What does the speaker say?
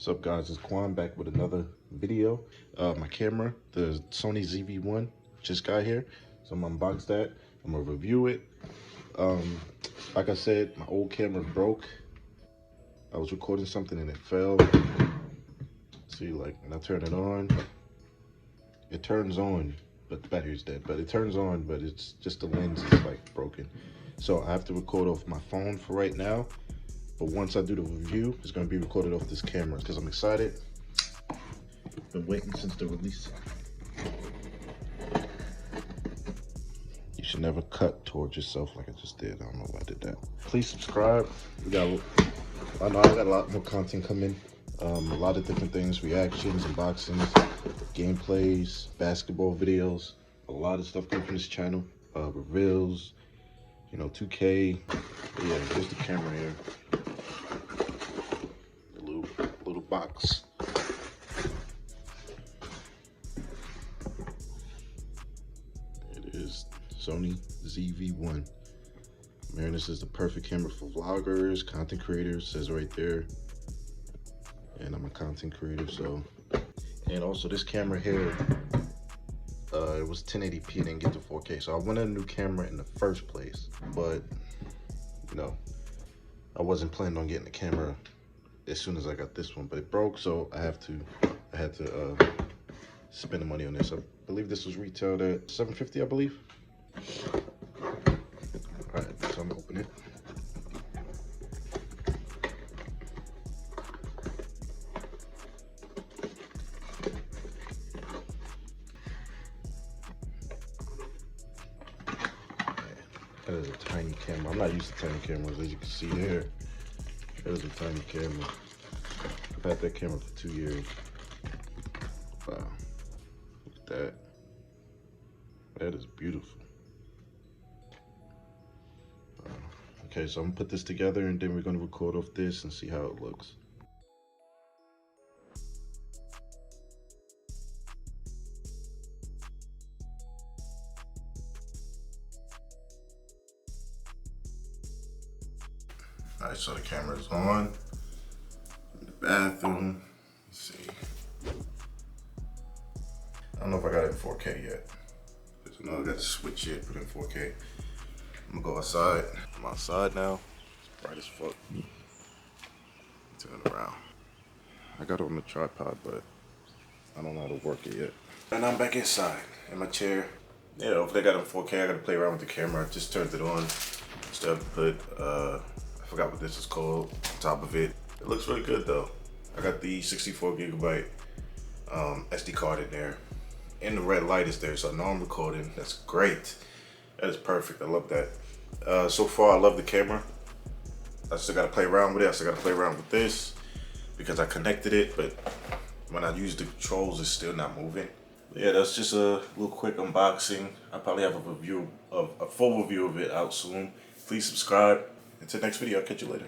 What's up guys, it's Quan back with another video. My camera, the Sony ZV-1, just got here. So I'm gonna unbox that, I'm gonna review it. Like I said, my old camera broke. I was recording something and it fell. See, like when I turn it on, it turns on, but the battery's dead. But it turns on, but it's just the lens is like broken. So I have to record off my phone for right now. But once I do the review, it's going to be recorded off this camera because I'm excited. Been waiting since the release. You should never cut towards yourself like I just did. I don't know why I did that. Please subscribe. I know I got a lot more content coming. A lot of different things, reactions, unboxings, gameplays, basketball videos. A lot of stuff coming from this channel. Reveals, 2K. But yeah, here's the camera here. Little box. It is Sony ZV-1. Man, this is the perfect camera for vloggers, content creators, says right there. And I'm a content creator, so. And also this camera here, it was 1080p, didn't get to 4K. So I wanted a new camera in the first place, but I wasn't planning on getting the camera as soon as I got this one, but it broke, so I had to spend the money on this. I believe this was retailed at $750, I believe. All right, so I'm gonna open it. That is a tiny camera. I'm not used to tiny cameras, as you can see there. That is a tiny camera. I've had that camera for 2 years. Wow. Look at that. That is beautiful. Okay, so I'm gonna put this together and then we're gonna record off this and see how it looks. All right, so the camera's on. In the bathroom. Let's see. I don't know if I got it in 4K yet. I know I got to switch it, put it in 4K. I'm gonna go outside. I'm outside now. It's bright as fuck. Turn it around. I got it on the tripod, but I don't know how to work it yet. And I'm back inside in my chair. Yeah, if they got it in 4K, I gotta play around with the camera. I just turned it on. Still have to put, I forgot what this is called, on top of it. It looks really good though. I got the 64GB SD card in there. And the red light is there, so I know I'm recording. That's great. That is perfect, I love that. So far, I love the camera. I still gotta play around with it. I still gotta play around with this because I connected it, but when I use the controls, it's still not moving. Yeah, that's just a little quick unboxing. I'll probably have a full review of it out soon. Please subscribe. Until next video, I'll catch you later.